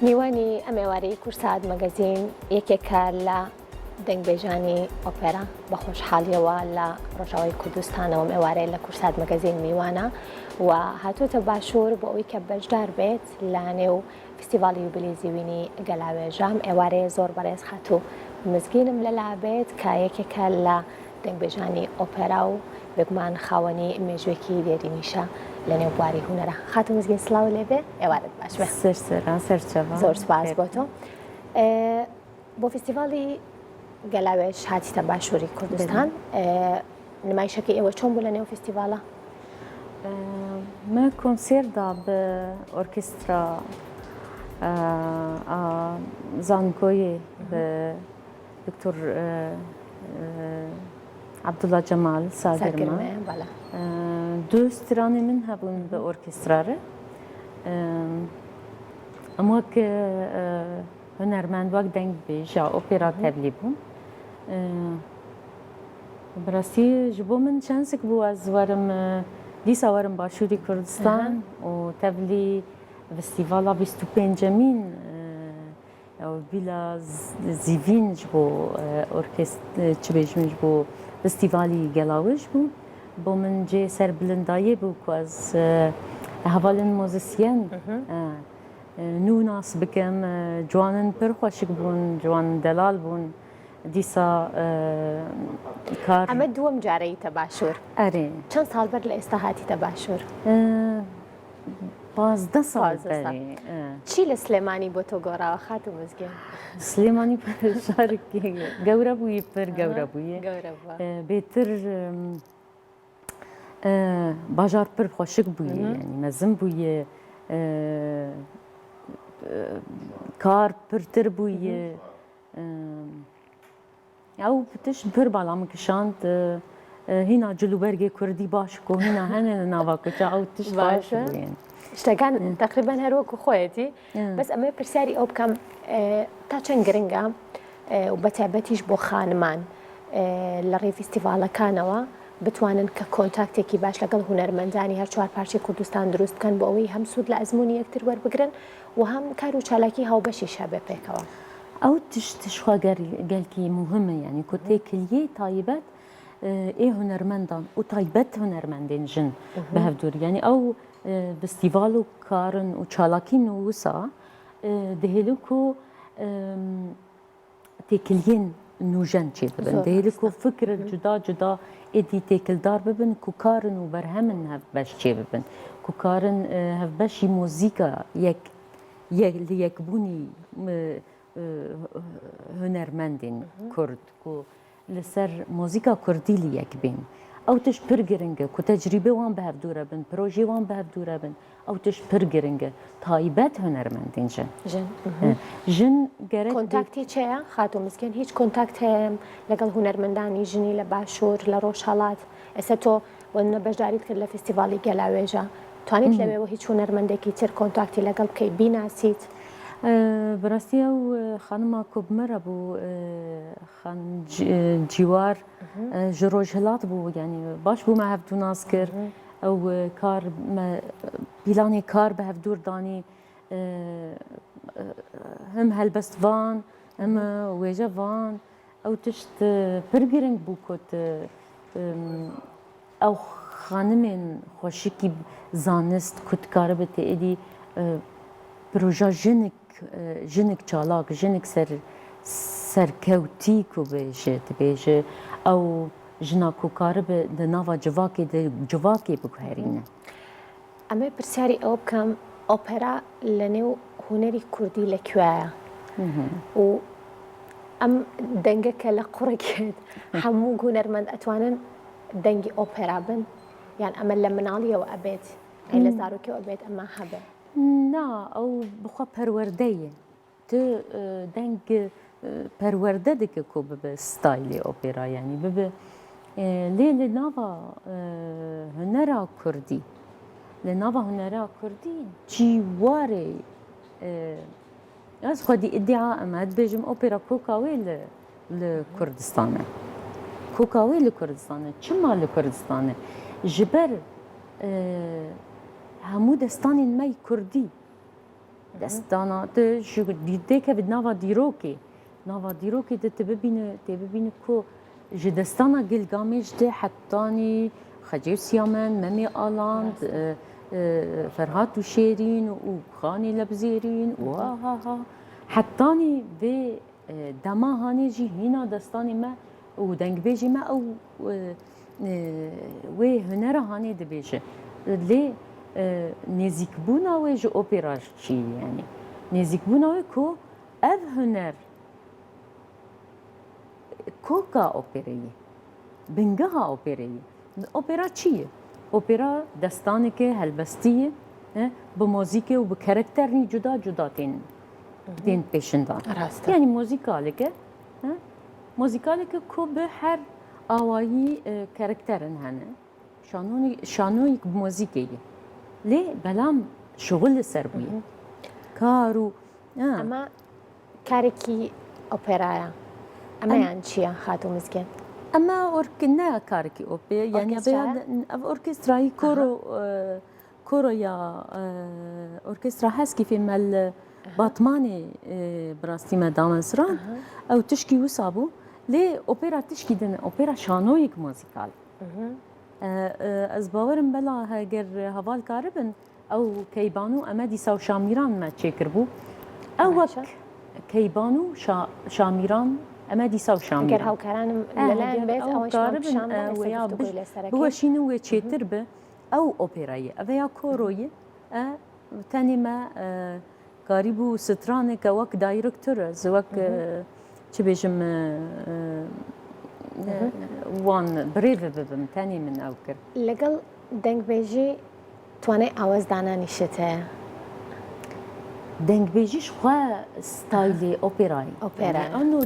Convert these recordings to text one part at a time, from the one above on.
میوانی ئەم ئێوارەی کورسات مەگەزین یەکێکە لە دەنگبێژانی ئۆپێرا بە خۆشحاڵیەوە لە ڕۆژاوای کوردستانەوە ئێوارەیە لە کورسات مەگەزین میوانە و هاتوۆتە باشوور بۆ ئەوەی کە بەشدار بێت لە نێو فستیڤاڵی یوبیلی زیوینی گەلاوێژام ئێوارەیە زۆر بەڕێز هاتوو مزگینم لەلا بێت کە یەکێکە لە دەنگبێژانی ئۆپێرا و بێگومان خاوەنی مێژوێکی دێرینیشە لە نێو بواری هونەرە خاتم مزگین سلااو لێبێ ئێوارت باش بێ زۆر سپاس بۆ تۆ بۆ فستیڤاڵی گەلاوێژ هاتیتە باشووری کوردستان نمایشەکەی ئێوە چۆن بوو لە نێو فستیڤاڵە؟ ما کۆنسێردا بە ئۆرکسترا زانکۆیی بە دکتۆر عەبدوڵڵا جەمال ساگرمە دووسترانی من هەبوون بە ئۆرکسترارە ئەمە کە هونەرمەند وەک دەنگبێژە ئۆپێرا تەبلی بوون بەڕاستی ji بۆ من چانسێک بوو ئەس وەرم دیسا وەرم باشووری کوردستان و تەبلی فستیڤاڵا 25مین بیلا زیڤین ji بۆ چ بێژم ji بۆ فستیڤالی گەلاوێژ بوو بۆ من جێ سەربلندایê بوو ku ez hevalên mozîsyen nû nas bikim ciwanin pir xweşik bûn ciwanin delal bûn dîsa kar ئەمە دووەم جارەیتە باشوور ئەرێ چەند ساڵ بەر لە ئێستا هاتیتە باشوور 15 ساڵ چی لە سلێمانی بۆ تۆ گۆڕاوە خاتم مزگین سلێمانی شارێکی گەورە بووی پڕ گەورە بوویە بێتر باژار پڕ خۆشک بوویە ینی مەزم بوویە کار پرتر بوویە ئەو تشت پڕ باڵام کشاند هینا جلوبەرگێ کوردی باش و هینا هەنێ لە ناواکوچە ئەو تشت باشە شتەکان تقریبان هەروەکو خۆیەتی بەس ئەمە پرسیاری ئەو بکەم تا چەند گرنگە و بەتایبەتیش بۆ خانمان لە ڕێی فستیڤاڵەکانەوە بتوانن کە کۆنتاکتێکی باش لەگەڵ هونەرمەندانی هەر چوار پارچەی کوردستان دروست بکەن بۆ ئەوەی هەم سوود لە ئەزمموی یەکتر وەربگرن و هەم کار و چالاکی هاوبەشیش هەبێ پێکەوە ئەو تشتشخوا گەلکی مهمە ینی کو تێکلیە تایبەت ئێ هونەرمەندان و تایبەت هونەرمەندێن ژن بە هەفتور ینی ئەو فستیڤاڵ و کارن و چالاکی نووسا دەهێلک و تێکلیên nûjen çê dibin dihêlin ku fikir cuda cuda êdî têkildar bibin ku karin û berhemin hevbeş çê bibin ku karin hevbeşî mûzîka li yekbûnî hunermendên Kurd ku li ser mûzîka Kurdî li yek bên ew tişt pir giring e ku tecrîbê wan bi hevdû re bin projê wan bi hevdû re bin ew tişt pir giring e taybet hunermendên jin jin gerek کۆنتاکتی چەیە خاتۆ مزگەن هیچ کۆنتاکت هەیە لەگەڵ هونەرمەندانی ژنی لە باشوور لە ڕۆژهەڵات ئێستا تۆ وەنە بەشداریت کرد لە فستیڤاڵی گەلاوێژە توانیت لەوێەوە هیچ هونەرمەندێکی تر کۆنتاکتی لەگەڵ بکەی بیناسیت بەڕاستی ئەو خانما کوبمەرە بوو جیوار ji ڕۆژهەڵات بوو ینی باش بوومە هەفتوو ناز کرد ئەو کار پیلانی کار بە هەفتوور دانی هەم هەلبەستڤان ئەم وێژە ڤان ئەو تشت پڕ گرنگ بوو کۆت ئەو خانمێن خۆشکی زانست کوتکارە بە تێئێدی پرۆژە ژنێک چالاک ژنێک سەرکەوتی کو بێژێ دەبێژە ئەو ژنا کوکارە بە لە ناوا civakê بiguherîne ئەمە پرسیاری ئەوە بکەم ئۆپێرا لە نێو هونەری کوردی لەکوێیە و ئەم دەنگەکە لە قوڕێکێت هەموو هونەرمەند ئەتوانن دەنگی ئۆپێرا بن یان ئەمە لە مناڵیەوە ئەبێت لە زارۆکەوە ئەبێت ئەمە هەبێت نا ئەو بخوا پەروەردەیە tu deng perwerde dike ku bibe stylê opêra yanî bibe lê li nava hunera Kurdî li nava hunera Kurdî cîwarê ez xwedî iddia em dibêjim opêra koka wê li Kurdistan e koka wê li Kurdistan e çima li Kurdistan e ji ber hemû destanên me Kurdî دستانا تشو دیده بد نوا دیروکی ده تببینه کو جدستانا گلگامیش ده حتانی خجیو سیامن ممی آلاند فرهاد و شیرین و خانی لبزیرین و ها حتانی به دما هانی جی هینا دستانی ما و دنگ بیجی ما او و هنر هانی ده بیجه لی نزیک بونا و جو اپراج چی یعنی نزیک بونا و کو اف هنر کوکا اپرایی بنگها اپرایی اپرا چیه؟ اپرا دستانی که هلبستیه به موزیک و به کرکترنی جدا تین پیشندان یعنی موزیکاله که کو به هر آوایی کرکترن هنه شانوی که موزیکیه لی بلام شغل سر بویه کارو اما کارکی اپرایا اما یعنی چیه خاتو مسکن؟ اما نه کارکی اوپی یعنی ارکسترایی کورو یا ارکسترا هست که فیلم الباطماني براستی مدام اسران او تشكي وصابو لی اوپرا تشكي دن اوپرا شانويك موزيكال از باورم بلا هاگر هوال کاربن او کیبانو اما دیسا و شامیران ما چکر بو او وک کیبانو شامیران اما دیسا و شامیران اگر هاوکارانم لالان بیت اوش مابشام ویا بوشینو و چیتر به او اوپرایی اویا کوروی تانی ما قریبو سترانه که وک دایرکتور از وک چه بیشم وان بریو ببم تانی من او کرد لگل دنگ بیجی توانه آواز دانانی شته دنگ بیجیش خواه ستایل اوپرایی انو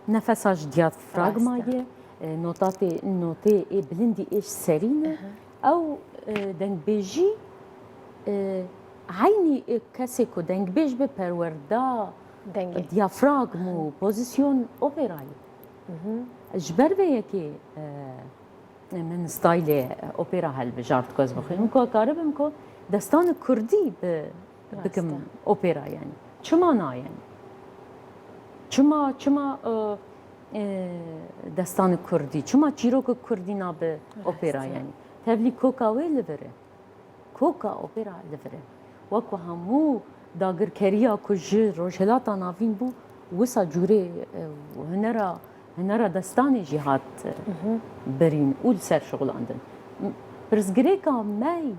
نفساش دیافراگمایه نوته بلندی ایش سرینه او دنگ بیجی عینی کسی که دنگ بیج به پرورده دیافراگم و پوزیسیون اوپرایی جبر به یکی من ستایل اوپرا هل بجارت کوز بخویم که کاربم که دستان کردی بکم اوپرا یعنی چما نه یعنی چما دستان کردی چما چیروک کردی نا به اوپرا یعنی تبلی کوکاوی لبره کوکا اوپرا لبره وکو همو داگر کریا کج روشلاتا نافین بو وسا جوره هنرا دستانی جهات برین اول سر شغلاندن برزگریکا می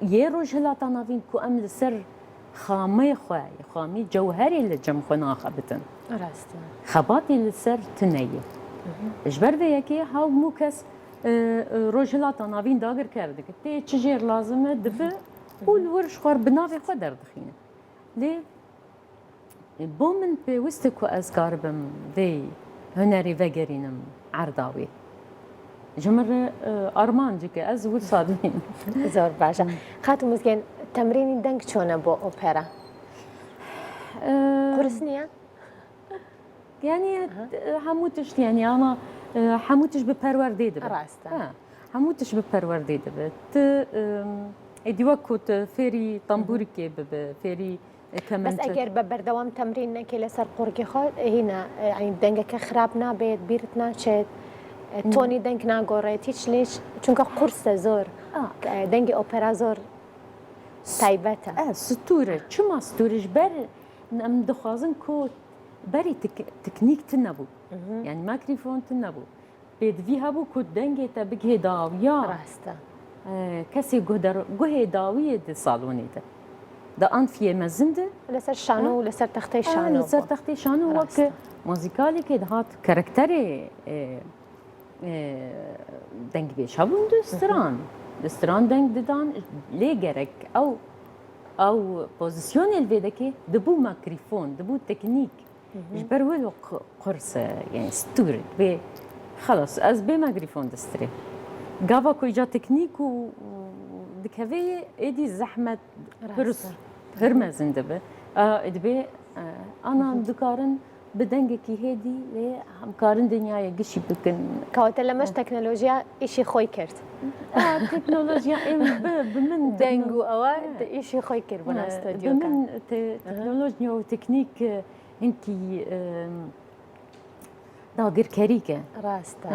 یه روشلاتا نافین کو ام لسر خامه خامی جوهری لجم خنا خبتن راسته خباتی لسر تنیه اجبر به یکی هاو مو کس روشلاتا نافین داگر کرده که تی چجیر لازمه دفه اول ورش خوار بناوی خود دردخینه لی بو من پیوسته که از کاربم وی هنری وگرینم عرداوی جمر آرمان جی که از ول صادمین زور باشا خاتم مسکن تمرین دنگ چونه با اوپرا قرص نیه؟ یعنی هموتش یعنی انا هموتش به پرورده ده راسته هموتش به پرورده ده ت ادیوکوت فری تنبوری که به فری بس اگر ببردوام تمرين نكي لسر قرقي خود هنا يعني دنگك خراب نابيت بيرت ناچت توني دنگ ناگوريتيش ليش چونك قرص زور دنگ اوپرا زور تايبته ستوره چما ستورش بر ام دخوازن کو بری تکنیک تنبو يعني مايكروفون تنبو بيدفي هبو کو دنگ تا بگه داویا راسته کسی گوه داویه ده صالونی ده ده آن فیه مزنده لسر شانو لسر تختي شانو لسر تختي شانو وك موزیکالی که هات کرکتری دنگ بیش هبون دستران دنگ ددان لیگرک او پوزیسیون الویده که دبو ماکریفون دبو تکنیک جبر ولو قرص يعني ستوري بي خلاص از بي ماكريفون دستري قافا كو جا تكنيك و دكافي ايدي زحمة برس هرمزن دبي ادبي انا دكارن بدەنگێکی هێدی لێ هەمکارن دنیاە گشتی بکەن کەواتە لەمەش تەکنەلۆژیا ئیشی خۆی کرد تەکنۆلۆژیا من دەنگ و ئەوە ئیشی خۆی کرد بۆ ناستۆدیۆکە من تەکنۆلۆژیا و تکنیک هەنکی داگیرکاریکە ڕاستە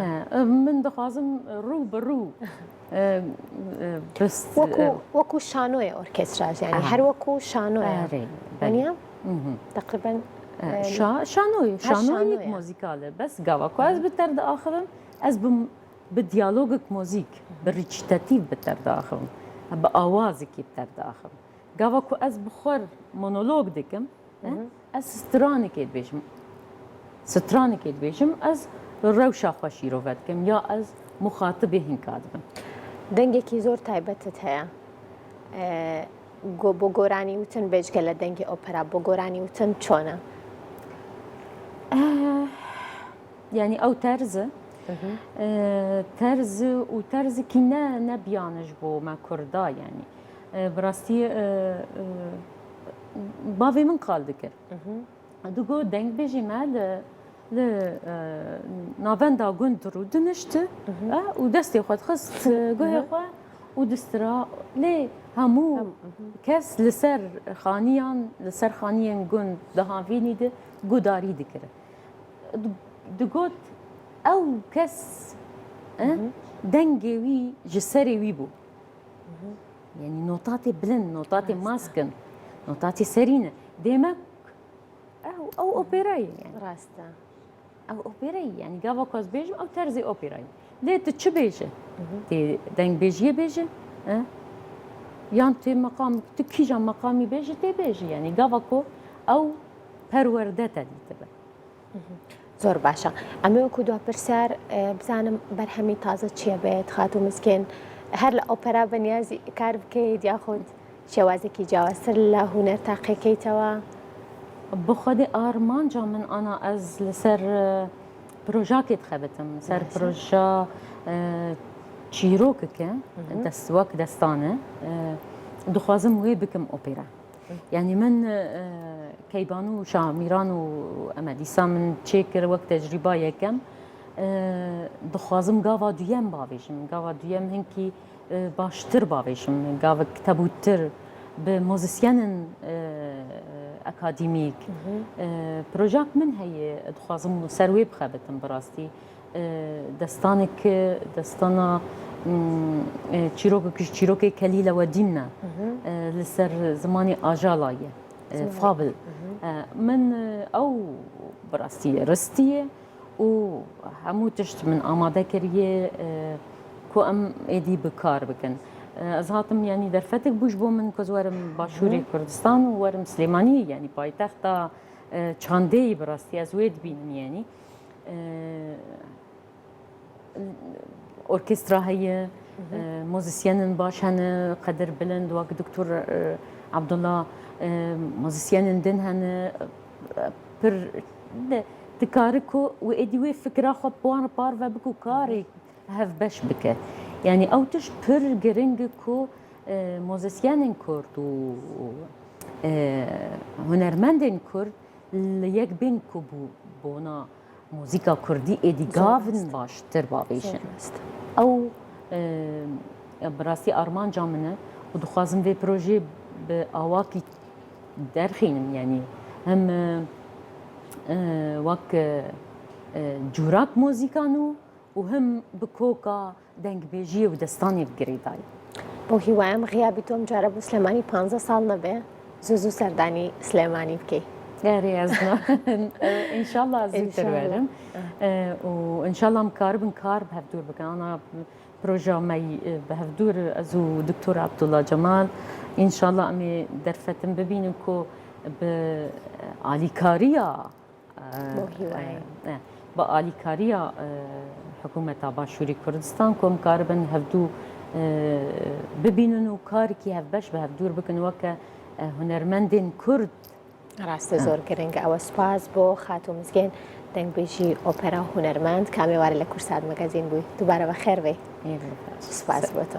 من دەخوازم ڕوو بە ڕوو وەکو شانۆیە ئۆرکێستراژ ینی هەر وەکو شانۆیە وانە تقریبا شانۆیەک مۆزیکالە بەس گاواکو ئەس بتەرداخەم ئەس بدیالۆگك مۆزیک بڕیچتەتیڤ بتەرداخەم بە ئاوازێکی بتەرداخەم گاواکو ئەس بخۆر مۆنۆلۆگ دکم ئەس سترانێکێت بێژم سترانێکێت بێژم ئەس ڕەوشا خۆشیرۆڤەتکەم یا ئەس مخاتبێ هینکات بم دەنگێکی زۆر تایبەتت هەیە بۆ گۆرانی وتن بێژگە لە دەنگی ئۆپەرا بۆ گۆرانی وتن چۆنە یعنی ئەو تەرزە تەرز و تەرزێکی نەبیانش بۆ مە کووردا ینی بڕاستی باوێ من قال دکرد دوگۆ دەنگ بێژی مە لە ناڤەندا گوند ڕوو دنیشتە و دەستی خۆت خست گوێخوا و دسترا لێ هەموو کەس لەسەر خانیان لەسەر خانیان گوند دەهاڤینی دە گوداری دکرد دگوت ئەو کەس دەنگێوی ji serê wî bû yani notatê bilind notatê maskin notatê serîne demek ew operayê ڕاستە ew operayê yani gava ku ez bêjim ew terzê operayê lê tu çi bêje tê dengbêjiye bêje yan tê meqam tu kîja meqamî bêje tê bêje yani gava ku ew perwerde te dîtibe زۆر باشە ئەمێ وەکو دوا پرسیار بزانم بەرهەمی تازە چییە بێت خات و مسکێن هەر لە ئۆپەرا بەنیازی کار بکەیت یاخود شێوازێکی جیاوازتر لە هونەر تاقیەکەیتەوە بخۆدێ ئارمانجا من ئانا ئەز لەسەر پرۆژاکێت خەبتم سەر پرۆژا چیرۆکەکە دەست وەک دەستانە دخوازم وێ بکەم ئۆپێرا یعنی من کەیبان و شامیران و ئەمە دیسا من چێ کرد وەک تەجریبا یەکەم دخوازم گاوا دویەم باوێژم گاوا دویەم هەنکی باشتر باوێژم گاوە کتەبوتر بە مۆزیسیانن ئەکادیمیک پرۆژاک من هەیە دخوازم سەر وێ بخەبتم بڕاستی دەستانێک دەستانە چیرۆکێکیش چیرۆکێک کەلی لەوە دیمنە لەسەر زمانی ئاژاڵایە فابل من ئەو بڕاستی ڕستیە و هەموو تشت من ئامادە کردیە کو ئەم ئێدی بکار بکەن ئەز هاتم ینی دەرفەتێک بوش بۆ من کە وەرم باشووری کوردستان و وەرم سلێمانی ینی پایتەختا چاندەی بڕاستی ئەز وێ دبینم ینی ئۆرکێسترا هەیە مۆزیسیانن باش هەنە قەدر بلند وەک دکتۆر عەبدوڵڵا مۆزیسیانن دن هەنە پر دکارک و ئێدی وێ فکرا خۆ بوانە پارڤە بکو کارێک هەف بەش بکە یعنی ئەو تش پر گرنگە کو مۆزیسیانên کورد و هونەرمەندên کورد li yek bên ku bona muzîka kurdî êdî gavin baştir bavêjin ew bi rastî armanca min e û dixwazim vê projê bi awakî derxînim yanî hem wek cûrak muzîkan û hem bi koka dengbêjiyê û destanê girêdayê بۆ هیوایەم غیابی تۆم جارە بۆ سلێمانی 15 ساڵ نەبێ زوو سەردانی سلێمانی بکەی گەڕێزنا ئینشاءالله زووتر وەرم و ئینشاءالله کاربن کار بە هەفتور بکەن ئانا پرۆژەمەی بە هەفتور ئەز و دکتۆر عەبدوڵڵا جەمال ئینشاءالله ئەمێ دەرفەتم ببینم کۆ بە ئالیکاریە بە ئالیکاریە حکوومەتا باشووری کوردستان کۆم کاربن هەفتوو ببینن و کارێکی هەفبەش بە هەفتور بکەن وەکە هونەرمەندên کورد ڕاستە زۆر گرنگە ئەوە سوپاس بۆ خات و مزگەن دەنگبێژی ئۆپەرا هونەرمەند کامێوارە لە کورسات مەگەزین بووی دووبارە بە خێر بێ سوپاس بۆ تۆ.